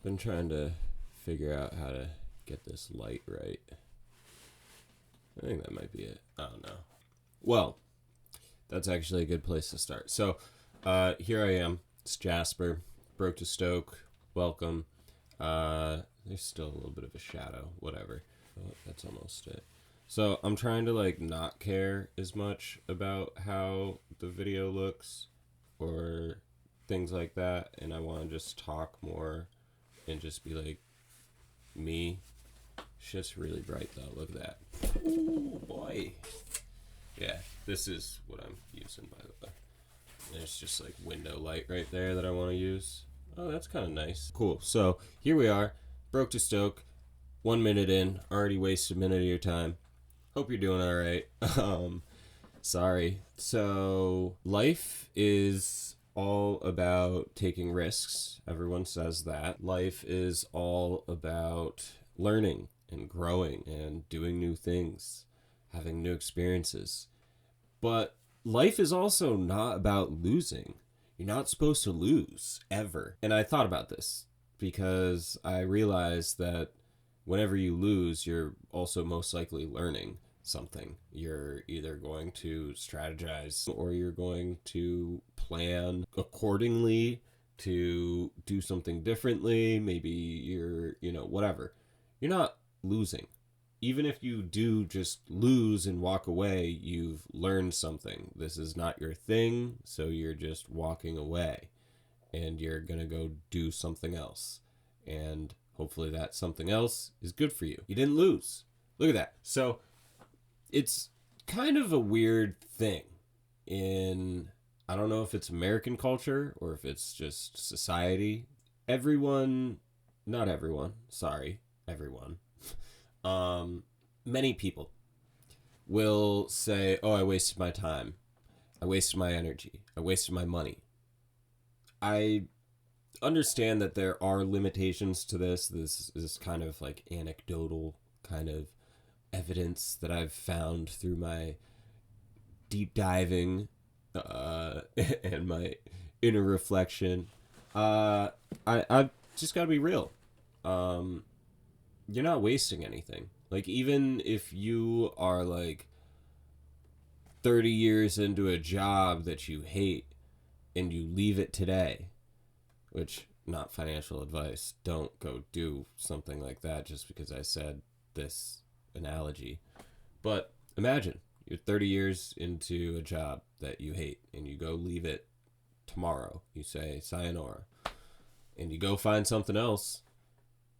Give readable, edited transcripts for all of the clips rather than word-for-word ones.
Been trying to figure out how to get this light right. I think that might be it. I don't know. Well, that's actually a good place to start. So, here I am. It's Jasper. Broketostoke. Welcome. There's still a little bit of a shadow. Whatever. Oh, that's almost it. So, I'm trying to, not care as much about how the video looks or things like that. And I want to just talk more and just be like me. Shit's really bright though. Look at that. Oh boy. Yeah, this is what I'm using, by the way. There's just window light right there that I want to use. Oh, that's kind of nice. Cool. So here we are. Broketostoke. 1 minute in. Already wasted a minute of your time. Hope you're doing all right. Sorry. So life is all about taking risks. Everyone says that. Life is all about learning and growing and doing new things, having new experiences. But life is also not about losing. You're not supposed to lose, ever. And I thought about this because I realized that whenever you lose, you're also most likely learning something. You're either going to strategize or you're going to plan accordingly to do something differently. Maybe you're, whatever. You're not losing. Even if you do just lose and walk away, you've learned something. This is not your thing, so you're just walking away and you're going to go do something else. And hopefully that something else is good for you. You didn't lose. Look at that. So it's kind of a weird thing in, I don't know if it's American culture or if it's just society. Not everyone, sorry, everyone. Many people will say, oh, I wasted my time. I wasted my energy. I wasted my money. I understand that there are limitations to this. This is kind of anecdotal kind of evidence that I've found through my deep diving and my inner reflection. I've just got to be real. You're not wasting anything. Even if you are 30 years into a job that you hate and you leave it today, which, not financial advice, don't go do something like that just because I said this analogy. But imagine you're 30 years into a job that you hate and you go leave it tomorrow. You say sayonara and you go find something else.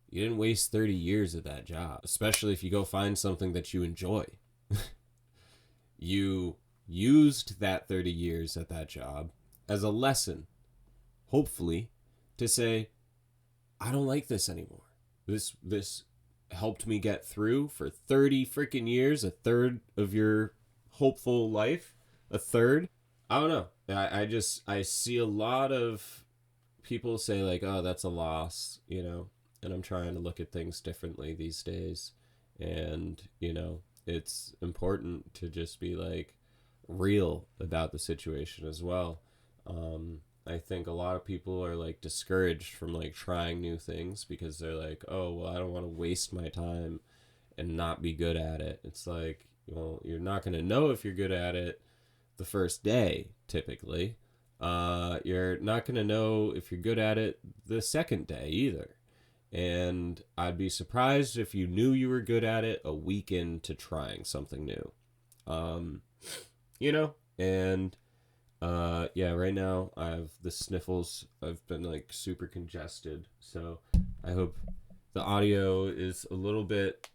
You didn't waste 30 years at that job, especially if you go find something that you enjoy. You used that 30 years at that job as a lesson, hopefully, to say, I don't like this anymore. This helped me get through for 30 freaking years, a third of your hopeful life, a third. I don't know. I see a lot of people say oh, that's a loss, and I'm trying to look at things differently these days. And, it's important to just be real about the situation as well. I think a lot of people are discouraged from trying new things because they're oh, well, I don't want to waste my time and not be good at it. It's well, you're not going to know if you're good at it the first day, typically. You're not going to know if you're good at it the second day either. And I'd be surprised if you knew you were good at it a week into trying something new. And yeah, right now I have the sniffles. I've been super congested. So I hope the audio is a little bit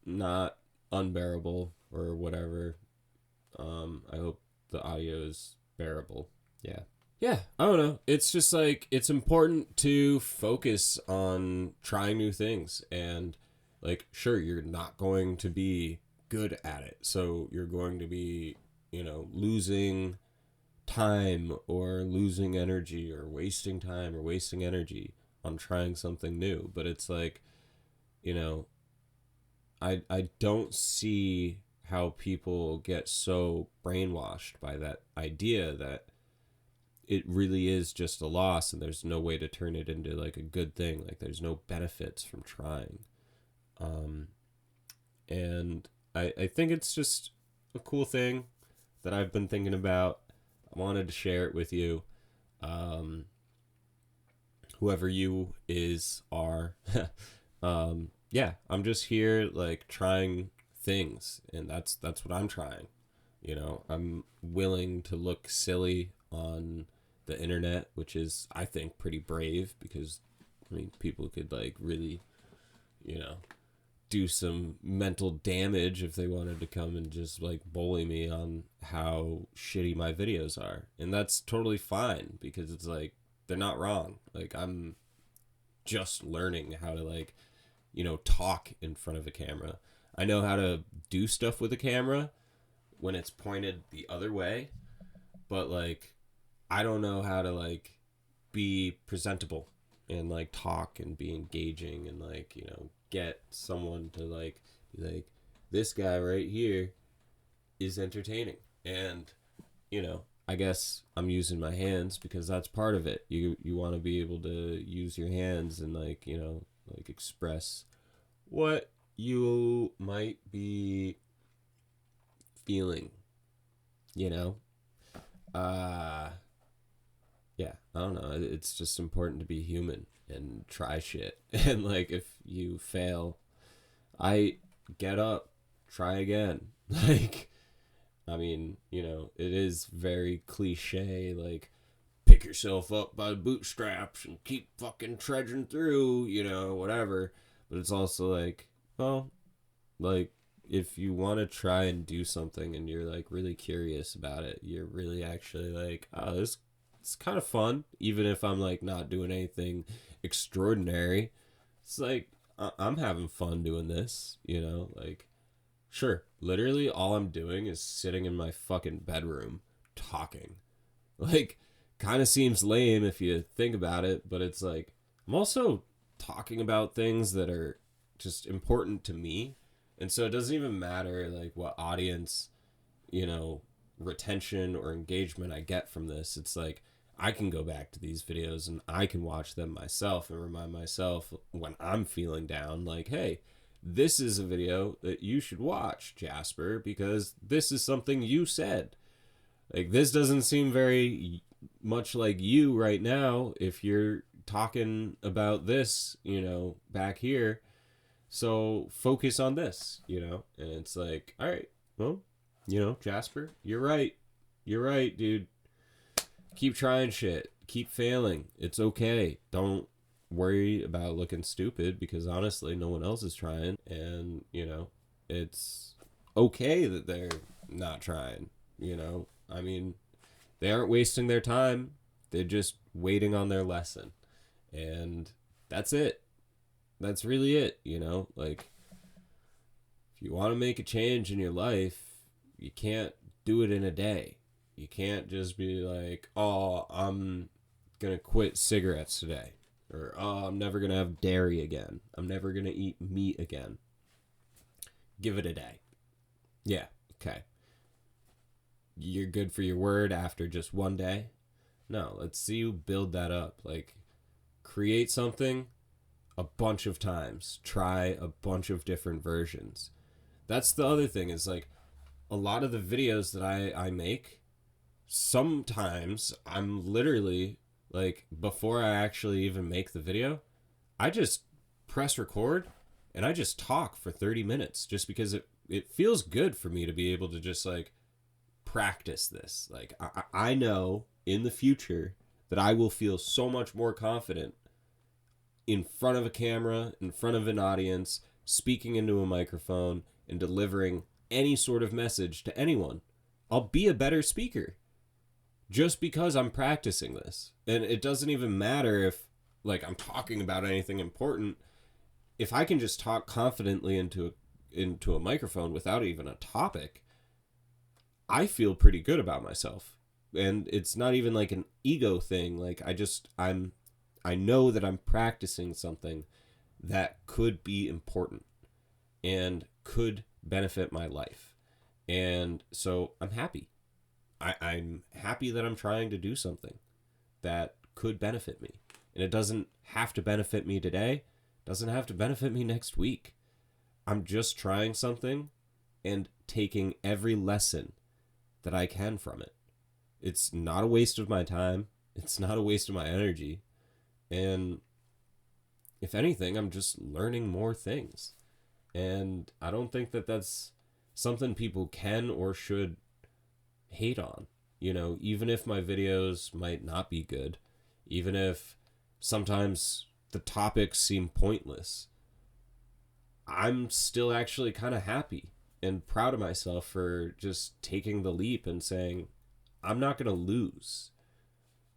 not unbearable or whatever. I hope the audio is bearable. Yeah, I don't know. It's just it's important to focus on trying new things. And sure, you're not going to be good at it. So you're going to be, losing time or losing energy or wasting time or wasting energy on trying something new. But it's I don't see how people get so brainwashed by that idea that it really is just a loss, and there's no way to turn it into like a good thing. Like there's no benefits from trying. And I think it's just a cool thing that I've been thinking about. I wanted to share it with you. Whoever you are. Yeah, I'm just here like trying things, and that's what I'm trying. I'm willing to look silly on the internet, which is, I think, pretty brave, because I mean, people could like really, do some mental damage if they wanted to come and just like bully me on how shitty my videos are. And that's totally fine, because it's like, they're not wrong. Like, I'm just learning how to like, talk in front of a camera. I know how to do stuff with a camera when it's pointed the other way, but like, I don't know how to like be presentable and like talk and be engaging and like, get someone to like be like, this guy right here is entertaining. And I guess I'm using my hands because that's part of it. You want to be able to use your hands and like, like express what you might be feeling, yeah, I don't know. It's just important to be human and try shit. And like, if you fail, I get up, try again. Like, I mean, it is very cliche, like, pick yourself up by the bootstraps and keep fucking trudging through, whatever. But it's also like, well, like, if you want to try and do something and you're like really curious about it, you're really actually like, oh, this it's kind of fun, even if I'm like not doing anything extraordinary. It's like, I'm having fun doing this, like, sure, literally all I'm doing is sitting in my fucking bedroom talking. Like, kind of seems lame if you think about it, but it's like, I'm also talking about things that are just important to me. And so it doesn't even matter like what audience, retention or engagement I get from this. It's like, I can go back to these videos and I can watch them myself and remind myself when I'm feeling down, like, hey, this is a video that you should watch, Jasper, because this is something you said. Like, this doesn't seem very much like you right now if you're talking about this, back here. So focus on this, and it's like, all right, well, Jasper, you're right. You're right, dude. Keep trying shit. Keep failing. It's okay. Don't worry about looking stupid, because honestly, no one else is trying. And, it's okay that they're not trying, I mean, they aren't wasting their time. They're just waiting on their lesson. And that's it. That's really it, like, if you want to make a change in your life, you can't do it in a day. You can't just be like, oh, I'm going to quit cigarettes today. Or, oh, I'm never going to have dairy again. I'm never going to eat meat again. Give it a day. Yeah, okay. You're good for your word after just one day? No, let's see you build that up. Like, create something a bunch of times. Try a bunch of different versions. That's the other thing, is like, a lot of the videos that I make, sometimes I'm literally like, before I actually even make the video, I just press record and I just talk for 30 minutes just because it feels good for me to be able to just like practice this. Like, I know in the future that I will feel so much more confident in front of a camera, in front of an audience, speaking into a microphone and delivering any sort of message to anyone. I'll be a better speaker just because I'm practicing this. And it doesn't even matter if like I'm talking about anything important. If I can just talk confidently into a microphone without even a topic, I feel pretty good about myself. And it's not even like an ego thing. Like, I know that I'm practicing something that could be important and could benefit my life. And so I'm happy. I'm happy that I'm trying to do something. that could benefit me. And it doesn't have to benefit me today, doesn't have to benefit me next week. I'm just trying something and taking every lesson that I can from it. It's not a waste of my time. It's not a waste of my energy. And if anything, I'm just learning more things. And I don't think that that's something people can or should hate on. You know, even if my videos might not be good, even if sometimes the topics seem pointless, I'm still actually kind of happy and proud of myself for just taking the leap and saying, I'm not going to lose.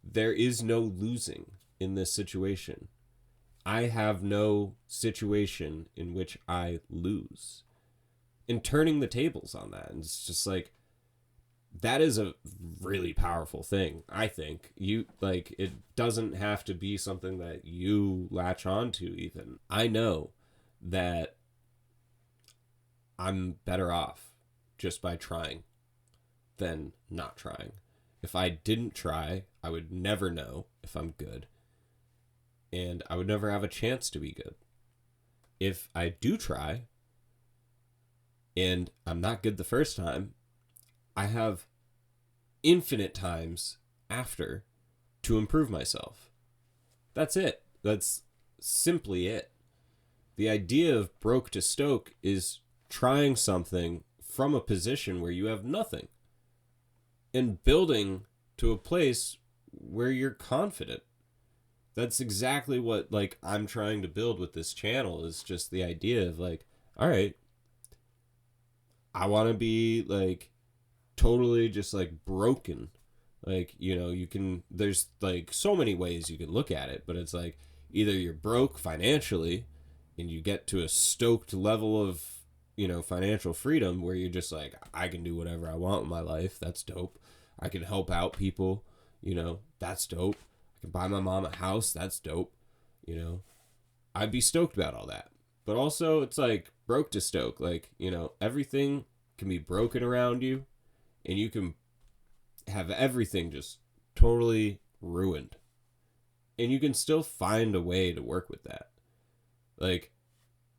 There is no losing in this situation. I have no situation in which I lose. And turning the tables on that. And it's just like, that is a really powerful thing, I think. It doesn't have to be something that you latch on to even. I know that I'm better off just by trying than not trying. If I didn't try, I would never know if I'm good. And I would never have a chance to be good. If I do try, and I'm not good the first time, I have infinite times after to improve myself. That's it. That's simply it. The idea of Broketostoke is trying something from a position where you have nothing and building to a place where you're confident. That's exactly what I'm trying to build with this channel, is just the idea of all right, I want to be totally just broken. There's so many ways you can look at it, but it's either you're broke financially and you get to a stoked level of, financial freedom where you're just I can do whatever I want in my life. That's dope. I can help out people, that's dope. I can buy my mom a house. That's dope. I'd be stoked about all that. But also it's Broketostoke, everything can be broken around you and you can have everything just totally ruined. And you can still find a way to work with that.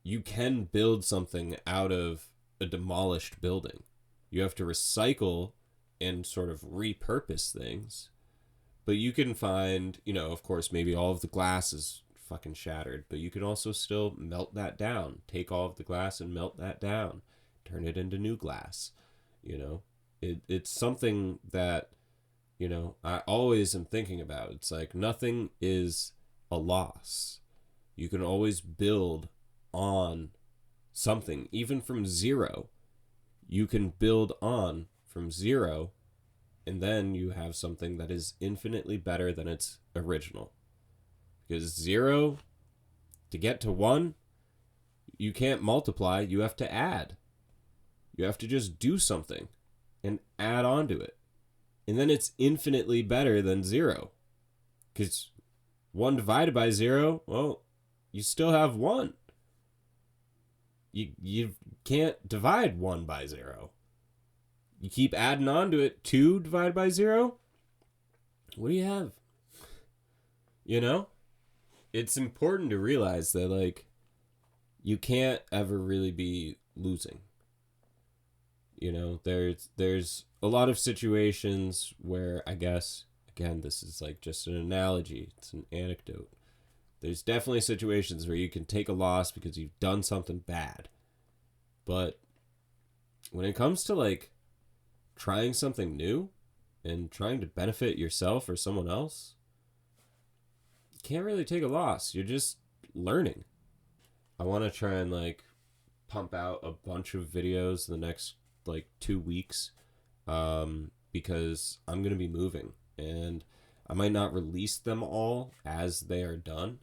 You can build something out of a demolished building. You have to recycle and sort of repurpose things. But you can find, of course, maybe all of the glass is fucking shattered, but you can also still melt that down. Take all of the glass and melt that down. Turn it into new glass. It's something that, I always am thinking about. It's nothing is a loss. You can always build on something, even from zero. You can build on from zero, and then you have something that is infinitely better than its original. Because 0, to get to 1, you can't multiply, you have to add. You have to just do something and add on to it. And then it's infinitely better than 0. Because 1 divided by 0, well, you still have 1. You can't divide 1 by 0. You keep adding on to it. 2 divided by 0. What do you have? It's important to realize that you can't ever really be losing. There's a lot of situations where, I guess, again, this is just an analogy. It's an anecdote. There's definitely situations where you can take a loss because you've done something bad. But when it comes to trying something new and trying to benefit yourself or someone else, you can't really take a loss. You're just learning. I want to try and pump out a bunch of videos in the next 2 weeks, because I'm going to be moving and I might not release them all as they are done.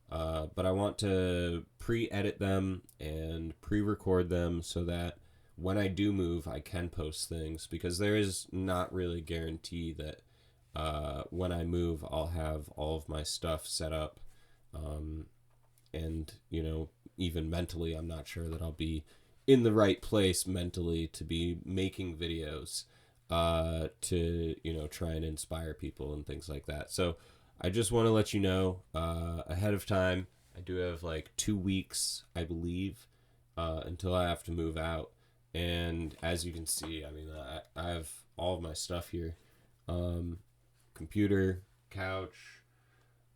But I want to pre-edit them and pre-record them so that when I do move, I can post things, because there is not really a guarantee that when I move, I'll have all of my stuff set up. And, even mentally, I'm not sure that I'll be in the right place mentally to be making videos to, try and inspire people and things like that. So I just want to let you know ahead of time. I do have like 2 weeks, I believe, until I have to move out. And as you can see, I mean, I have all of my stuff here. Computer, couch,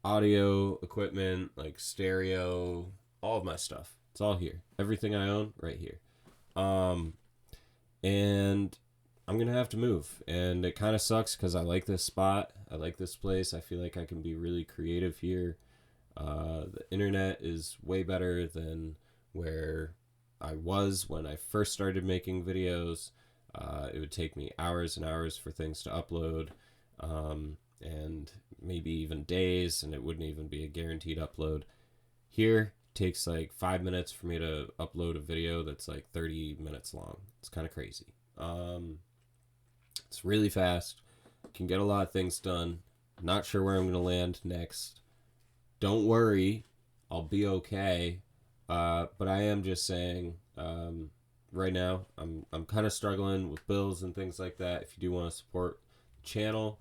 audio equipment, like stereo, all of my stuff. It's all here. Everything I own, right here. Um, and I'm gonna have to move, and it kind of sucks because I like this spot. I like this place. I feel like I can be really creative here. The internet is way better than where I was when I first started making videos. It would take me hours and hours for things to upload, and maybe even days, and it wouldn't even be a guaranteed upload. Here, it takes like 5 minutes for me to upload a video that's like 30 minutes long. It's kind of crazy. It's really fast. Can get a lot of things done. Not sure where I'm going to land next. Don't worry, I'll be okay. But I am just saying, right now, I'm kind of struggling with bills and things like that. If you do want to support the channel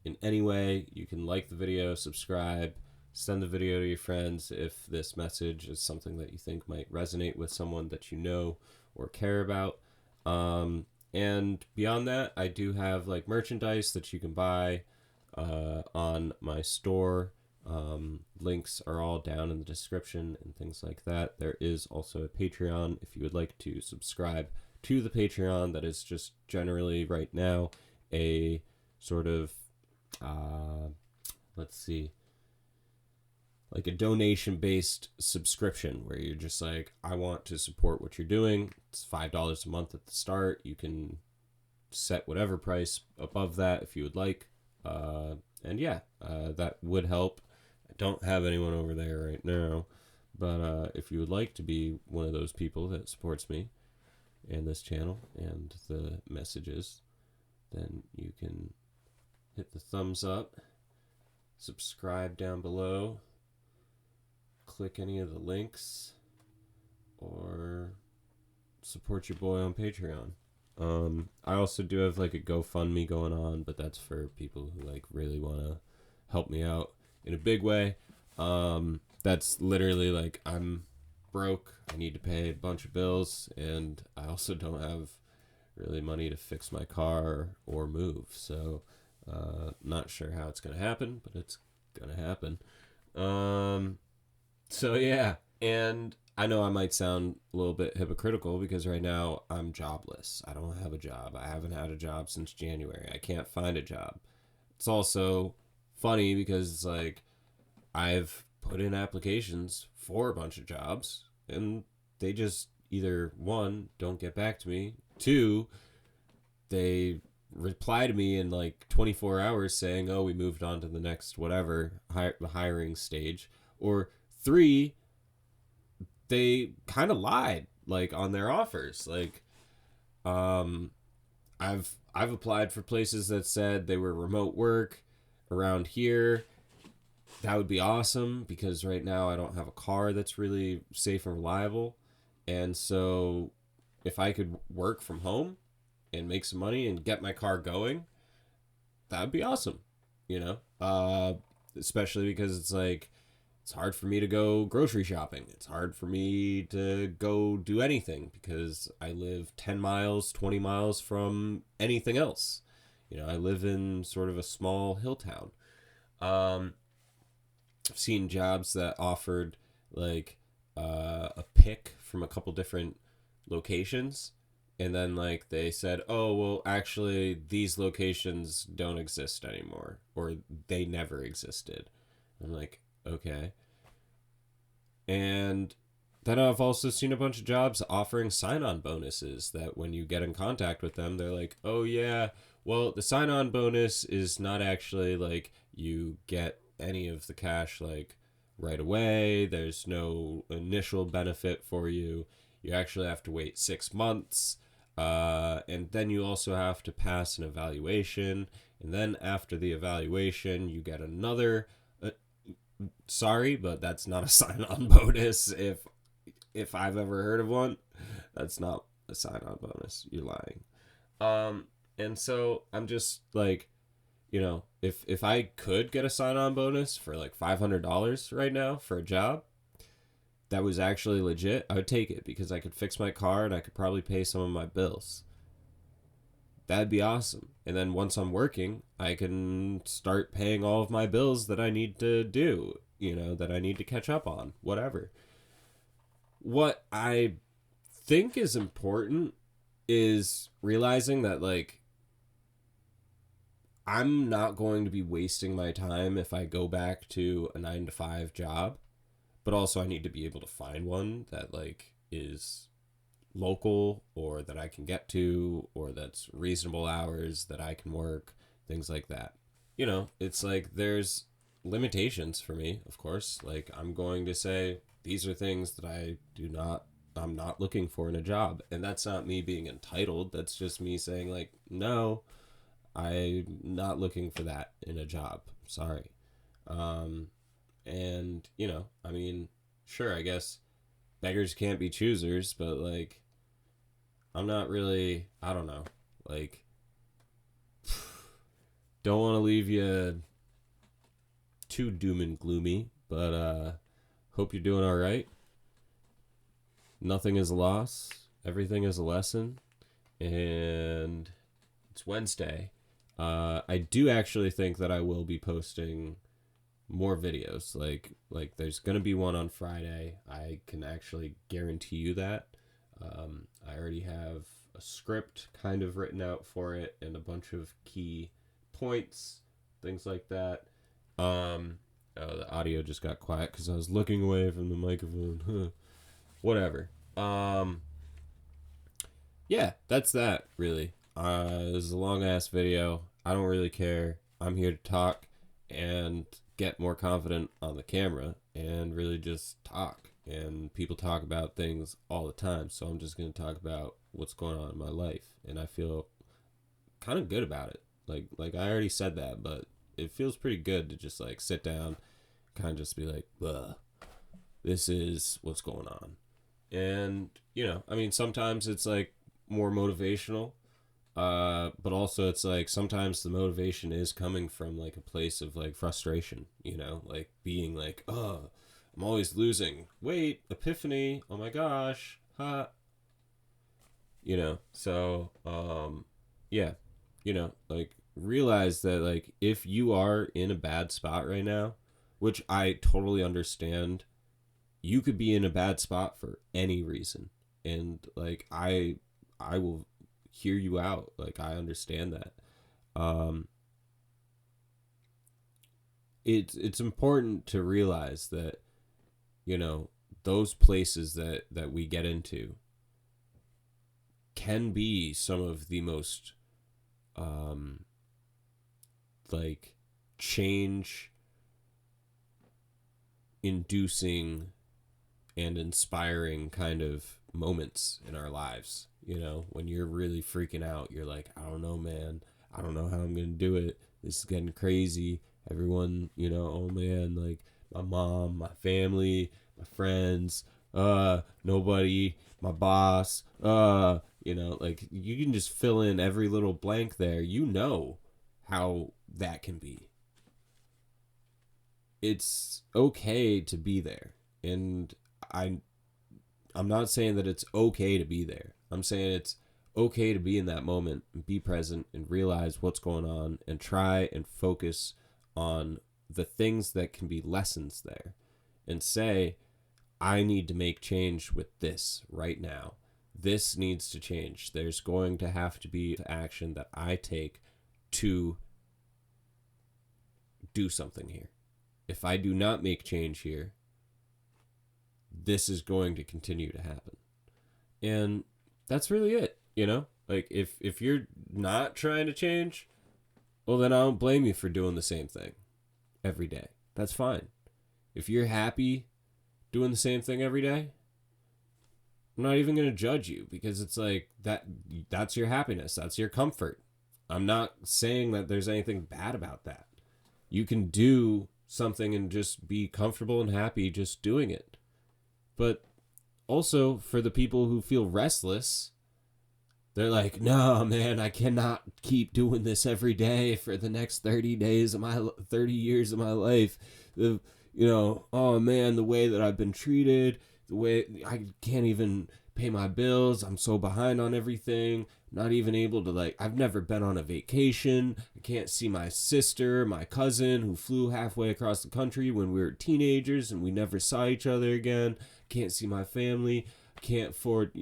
in any way, you can like the video, subscribe, send the video to your friends if this message is something that you think might resonate with someone that you know or care about. And beyond that, I do have like merchandise that you can buy on my store. Links are all down in the description and things like that. There is also a Patreon if you would like to subscribe to the Patreon. That is just generally right now a sort of, let's see, like a donation-based subscription where you're just like, I want to support what you're doing. It's $5 a month at the start. You can set whatever price above that if you would like. And yeah, that would help. I don't have anyone over there right now, but if you would like to be one of those people that supports me and this channel and the messages, then you can hit the thumbs up, subscribe down below, click any of the links, or support your boy on Patreon. I also do have like a Gofundme going on, but that's for people who like really want to help me out in a big way. That's literally like, I'm broke, I need to pay a bunch of bills, and I also don't have really money to fix my car or move. So not sure how it's gonna happen, but it's gonna happen. So yeah, and I know I might sound a little bit hypocritical because right now I'm jobless. I don't have a job. I haven't had a job since January. I can't find a job. It's also funny because it's like, I've put in applications for a bunch of jobs and they just either, one, don't get back to me, two, they reply to me in like 24 hours saying, oh, we moved on to the next whatever, the hiring stage, or three, they kind of lied like on their offers. Like, I've applied for places that said they were remote work around here. That would be awesome because right now I don't have a car that's really safe and reliable. And so if I could work from home and make some money and get my car going, that would be awesome, you know? Especially because it's like, it's hard for me to go grocery shopping. It's hard for me to go do anything because I live 10 miles, 20 miles from anything else. You know, I live in sort of a small hill town. I've seen jobs that offered like a pick from a couple different locations. And then like they said, oh, well, actually, these locations don't exist anymore, or they never existed. I'm like, okay. And then I've also seen a bunch of jobs offering sign-on bonuses that when you get in contact with them, they're like, oh, yeah, well, the sign-on bonus is not actually like you get any of the cash like right away. There's no initial benefit for you. You actually have to wait 6 months. And then you also have to pass an evaluation. And then after the evaluation, you get another sorry, but that's not a sign-on bonus. If I've ever heard of one, that's not a sign-on bonus. You're lying. And so I'm just like, you know, if I could get a sign-on bonus for like $500 right now for a job that was actually legit, I would take it because I could fix my car and I could probably pay some of my bills. That'd be awesome. And then once I'm working, I can start paying all of my bills that I need to do, you know, that I need to catch up on, whatever. What I think is important is realizing that, like, I'm not going to be wasting my time if I go back to a 9 to 5 job, but also I need to be able to find one that, like, is local or that I can get to or that's reasonable hours that I can work, things like that. You know, it's like there's limitations for me, of course. Like, I'm going to say these are things that I'm not looking for in a job. And that's not me being entitled. That's just me saying, like, no, I'm not looking for that in a job. Sorry. And, you know, I mean, sure, I guess beggars can't be choosers, but, like, I'm not really, I don't know, like, don't want to leave you too doom and gloomy, but hope you're doing all right. Nothing is a loss. Everything is a lesson. And it's Wednesday. I do actually think that I will be posting more videos. Like there's gonna be one on Friday. I can actually guarantee you that. I already have a script kind of written out for it and a bunch of key points, things like that. The audio just got quiet because I was looking away from the microphone. Whatever. Yeah, that's that, really. This is a long-ass video. I don't really care. I'm here to talk and get more confident on the camera and really just talk. And people talk about things all the time, so I'm just going to talk about what's going on in my life. And I feel kind of good about it. Like I already said that, but it feels pretty good to just, like, sit down, kind of just be like, ugh, this is what's going on. And, you know, I mean, sometimes it's, like, more motivational, but also it's, like, sometimes the motivation is coming from, like, a place of, like, frustration, you know, like, being like, oh, I'm always losing. Wait, epiphany, oh my gosh, ha. You know, so, yeah, you know, like, realize that, like, if you are in a bad spot right now, which I totally understand, you could be in a bad spot for any reason. And, like, I will hear you out. Like, I understand that. It's important to realize that, you know, those places that we get into can be some of the most like, change inducing and inspiring kind of moments in our lives. You know, when you're really freaking out, you're like, I don't know, man. I don't know how I'm going to do it. This is getting crazy. Everyone, you know, oh man, like, my mom, my family, my friends, nobody, my boss, you know, like, you can just fill in every little blank there. You know how that can be. It's okay to be there. And I'm not saying that it's okay to be there. I'm saying it's okay to be in that moment and be present and realize what's going on and try and focus on the things that can be lessons there and say, I need to make change with this right now. This needs to change. There's going to have to be action that I take to do something here. If I do not make change here, this is going to continue to happen. And that's really it, you know? Like, if you're not trying to change, well, then I don't blame you for doing the same thing every day. That's fine. If you're happy doing the same thing every day, I'm not even going to judge you, because it's like that's your happiness. That's your comfort. I'm not saying that there's anything bad about that. You can do something and just be comfortable and happy just doing it. But also, for the people who feel restless, They're like, no, man, I cannot keep doing this every day for the next 30 years of my life. Oh man, the way that I've been treated, the way I can't even pay my bills. I'm so behind on everything. Not even able to, I've never been on a vacation. I can't see my sister, my cousin who flew halfway across the country when we were teenagers and we never saw each other again. Can't see my family. Can't afford,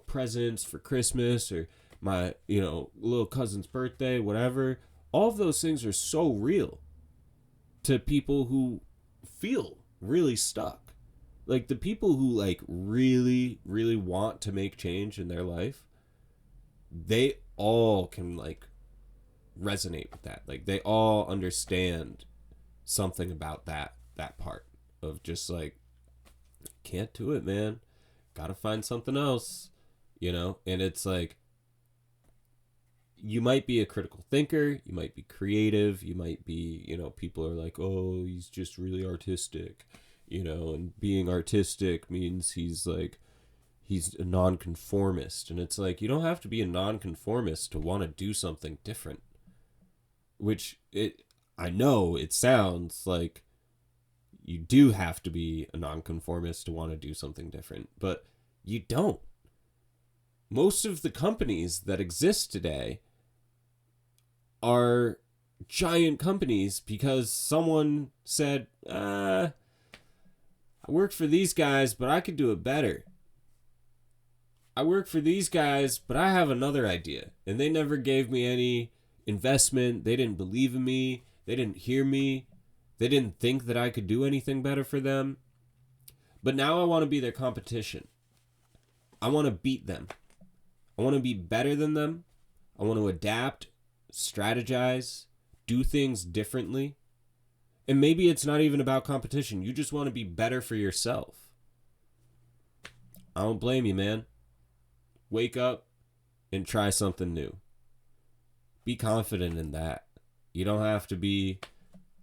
presents for Christmas or my, little cousin's birthday, whatever. All of those things are so real to people who feel really stuck. Like the people who really, really want to make change in their life, they all can resonate with that. Like they all understand something about that part of just can't do it, man. Gotta find something else, and it's you might be a critical thinker, you might be creative, you might be, people are like, oh, he's just really artistic, and being artistic means he's a nonconformist. And it's you don't have to be a nonconformist to want to do something different, I know it sounds like you do have to be a nonconformist to want to do something different, but you don't. Most of the companies that exist today are giant companies because someone said, I work for these guys, but I could do it better. I work for these guys, but I have another idea. And they never gave me any investment. They didn't believe in me. They didn't hear me. They didn't think that I could do anything better for them. But now I want to be their competition. I want to beat them. I want to be better than them. I want to adapt, strategize, do things differently. And maybe it's not even about competition. You just want to be better for yourself. I don't blame you, man. Wake up and try something new. Be confident in that. You don't have to be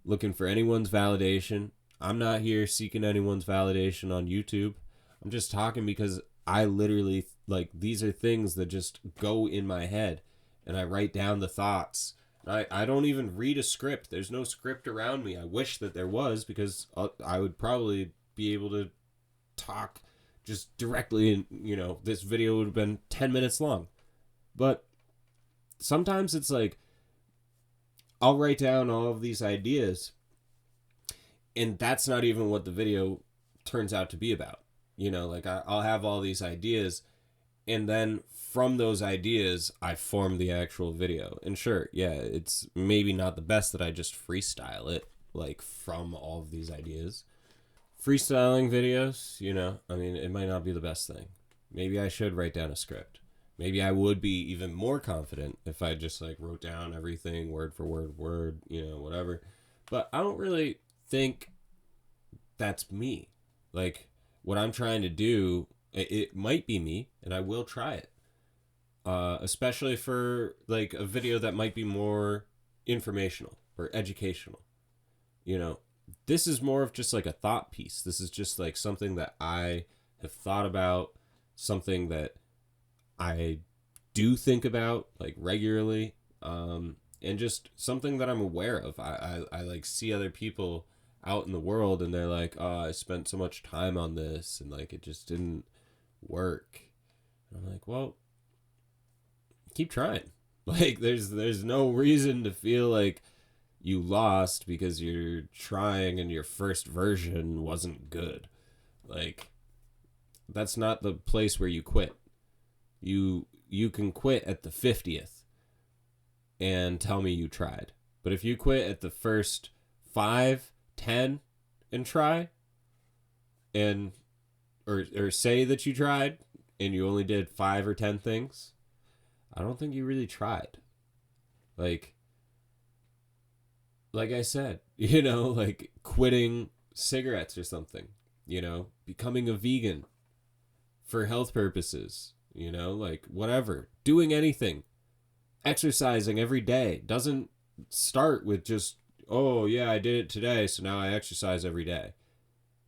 looking for anyone's validation. I'm not here seeking anyone's validation on YouTube. I'm just talking because I literally, these are things that just go in my head. And I write down the thoughts. I don't even read a script. There's no script around me. I wish that there was, because I would probably be able to talk just directly, and, this video would have been 10 minutes long. But sometimes it's I'll write down all of these ideas, and that's not even what the video turns out to be about. I'll have all these ideas, and then from those ideas, I form the actual video. And sure, yeah, it's maybe not the best that I just freestyle it, from all of these ideas. Freestyling videos, it might not be the best thing. Maybe I should write down a script. Maybe I would be even more confident if I just wrote down everything word for word, whatever. But I don't really think that's me. What I'm trying to do, it might be me, and I will try it. Especially for a video that might be more informational or educational. This is more of just a thought piece. This is just something that I have thought about, something that I do think about regularly, and just something that I'm aware of. I see other people out in the world, and they're oh, I spent so much time on this, and it just didn't work. And I'm well, keep trying. There's no reason to feel you lost because you're trying and your first version wasn't good. That's not the place where you quit. You can quit at the 50th and tell me you tried. But if you quit at the first 5, 10 and try, and or say that you tried and you only did 5 or 10 things, I don't think you really tried. Like I said, quitting cigarettes or something, becoming a vegan for health purposes, whatever, doing anything, exercising every day doesn't start with just, oh yeah, I did it today, so now I exercise every day.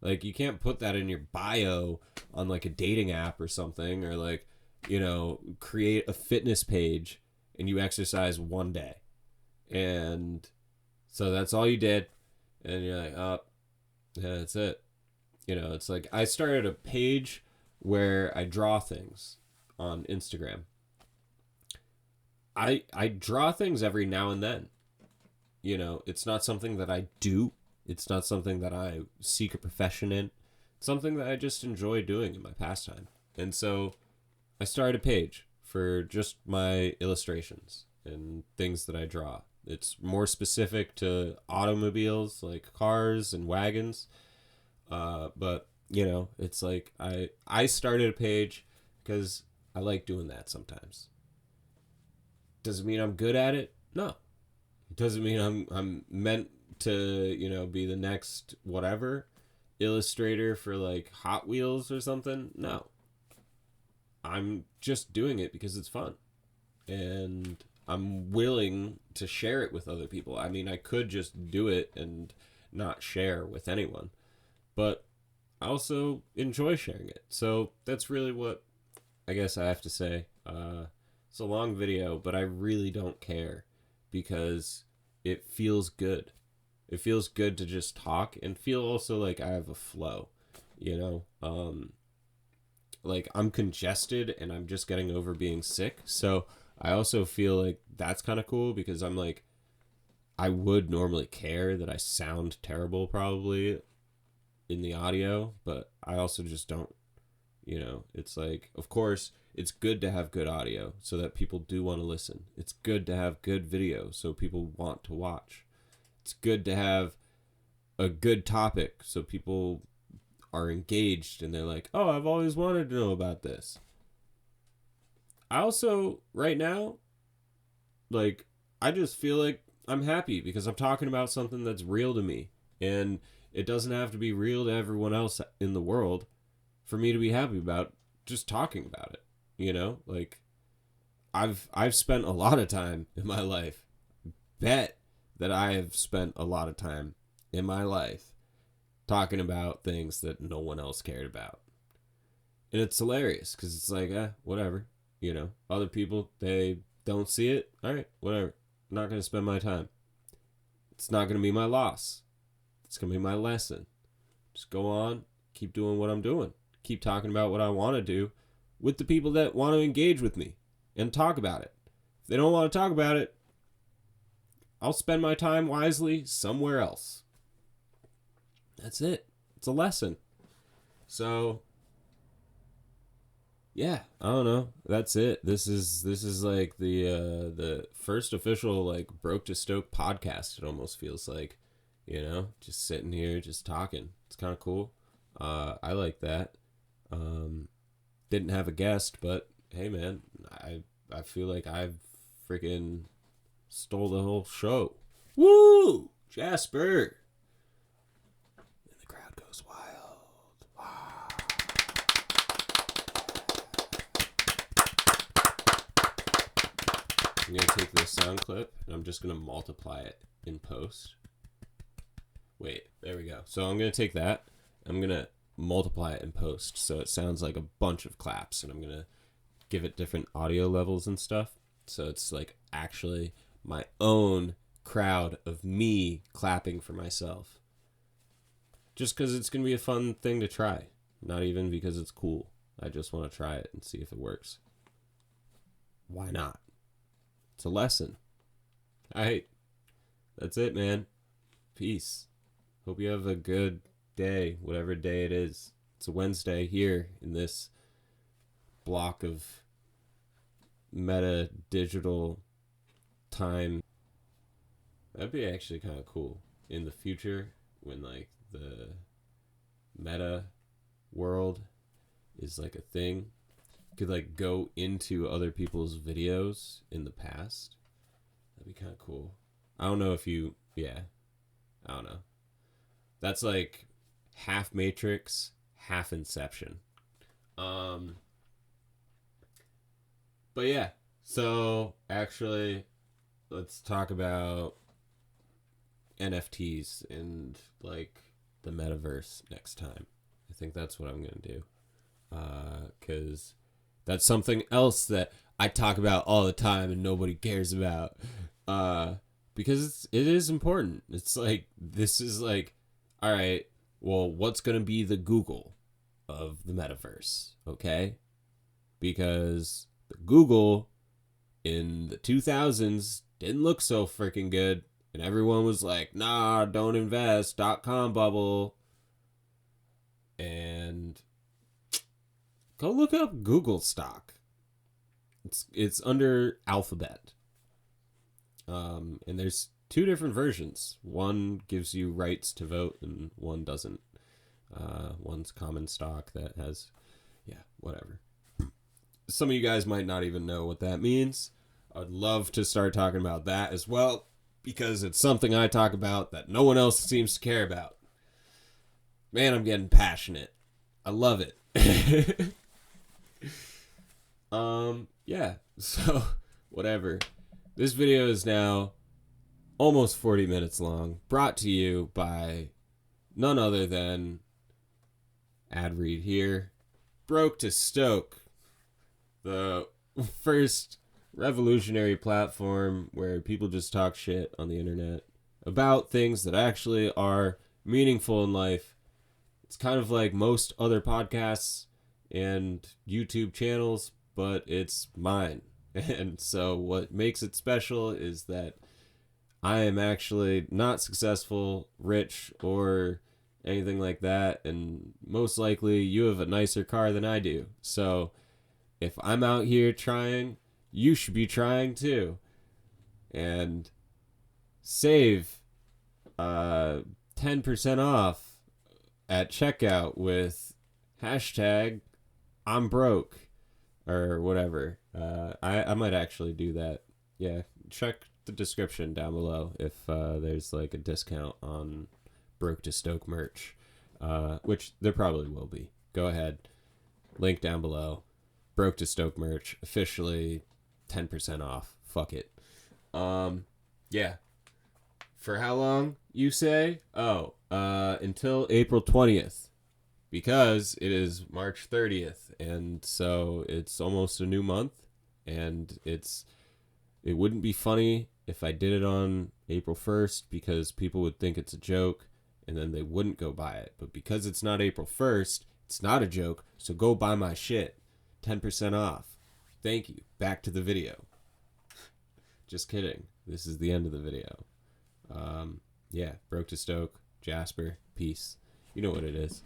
You can't put that in your bio on a dating app or something, or create a fitness page and you exercise one day. And so that's all you did. And you're like, oh, yeah, that's it. It's like I started a page where I draw things on Instagram. I draw things every now and then. It's not something that I do. It's not something that I seek a profession in. It's something that I just enjoy doing in my pastime. And so I started a page for just my illustrations and things that I draw. It's more specific to automobiles, like cars and wagons. But, it's like I started a page because I like doing that sometimes. Does it mean I'm good at it? No. It doesn't mean I'm meant to, be the next whatever illustrator for like Hot Wheels or something. No. I'm just doing it because it's fun. And I'm willing to share it with other people. I mean, I could just do it and not share with anyone. But I also enjoy sharing it. So that's really what I guess I have to say. It's a long video, but I really don't care because it feels good. It feels good to just talk and feel also like I have a flow, like I'm congested and I'm just getting over being sick. So I also feel like that's kind of cool because I'm like, I would normally care that I sound terrible probably in the audio, but I also just don't, it's like, of course, it's good to have good audio so that people do want to listen. It's good to have good video so people want to watch. It's good to have a good topic so people are engaged and they're like, oh, I've always wanted to know about this. I also, right now, like, I just feel like I'm happy because I'm talking about something that's real to me. And it doesn't have to be real to everyone else in the world for me to be happy about just talking about it. Like I've spent a lot of time in my life. Bet that I have spent a lot of time in my life talking about things that no one else cared about. And it's hilarious because it's like, whatever. Other people, they don't see it. All right, whatever. I'm not going to spend my time. It's not going to be my loss. It's going to be my lesson. Just go on, keep doing what I'm doing. Keep talking about what I want to do with the people that want to engage with me and talk about it. If they don't want to talk about it, I'll spend my time wisely somewhere else. That's it. It's a lesson. So, yeah, I don't know. That's it. This is like the first official like Broketostoke podcast. It almost feels like, just sitting here, just talking. It's kind of cool. I like that. Didn't have a guest, but hey, man, I feel like I've freaking stole the whole show. Woo! Jasper! And the crowd goes wild. Wow. I'm going to take this sound clip, and I'm just going to multiply it in post. Wait, there we go. So I'm going to take that. I'm going to multiply it in post so it sounds like a bunch of claps, and I'm going to give it different audio levels and stuff. So it's like actually my own crowd of me clapping for myself. Just because it's going to be a fun thing to try. Not even because it's cool. I just want to try it and see if it works. Why not? It's a lesson. All right. That's it, man. Peace. Hope you have a good day, whatever day it is. It's a Wednesday here in this block of meta digital time. That'd be actually kind of cool in the future when like the meta world is like a thing. You could like go into other people's videos in the past. That'd be kind of cool. I don't know if you, I don't know. That's like half Matrix, half Inception. But yeah, so actually, let's talk about NFTs and like the metaverse next time. I think that's what I'm gonna do, because That's something else that I talk about all the time and nobody cares about. Because it is important. It's like, this is like, all right, well, what's going to be the Google of the metaverse? Okay? Because the Google in the 2000s didn't look so freaking good. And everyone was like, nah, don't invest, .com bubble. And go look up Google stock. It's under Alphabet. And there's two different versions. One gives you rights to vote and one doesn't. One's common stock that has, whatever. Some of you guys might not even know what that means. I'd love to start talking about that as well, because it's something I talk about that no one else seems to care about. Man, I'm getting passionate. I love it. So whatever. This video is now almost 40 minutes long, brought to you by none other than, ad read here, Broketostoke, the first revolutionary platform where people just talk shit on the internet about things that actually are meaningful in life. It's kind of like most other podcasts and YouTube channels, but it's mine. And so what makes it special is that I am actually not successful, rich, or anything like that, and most likely you have a nicer car than I do. So if I'm out here trying, you should be trying too. And save 10% off at checkout with hashtag I'm broke or whatever. I might actually do that. Yeah, check the description down below if there's like a discount on Broketostoke merch, which there probably will be. Go ahead, link down below. Broketostoke merch, officially 10% off. Fuck it. Yeah. For how long, you say? Oh, until April 20th. Because it is March 30th, and so it's almost a new month, and it wouldn't be funny if I did it on April 1st, because people would think it's a joke, and then they wouldn't go buy it. But because it's not April 1st, it's not a joke, so go buy my shit. 10% off. Thank you. Back to the video. Just kidding. This is the end of the video. Broketostoke, Jasper, peace. You know what it is.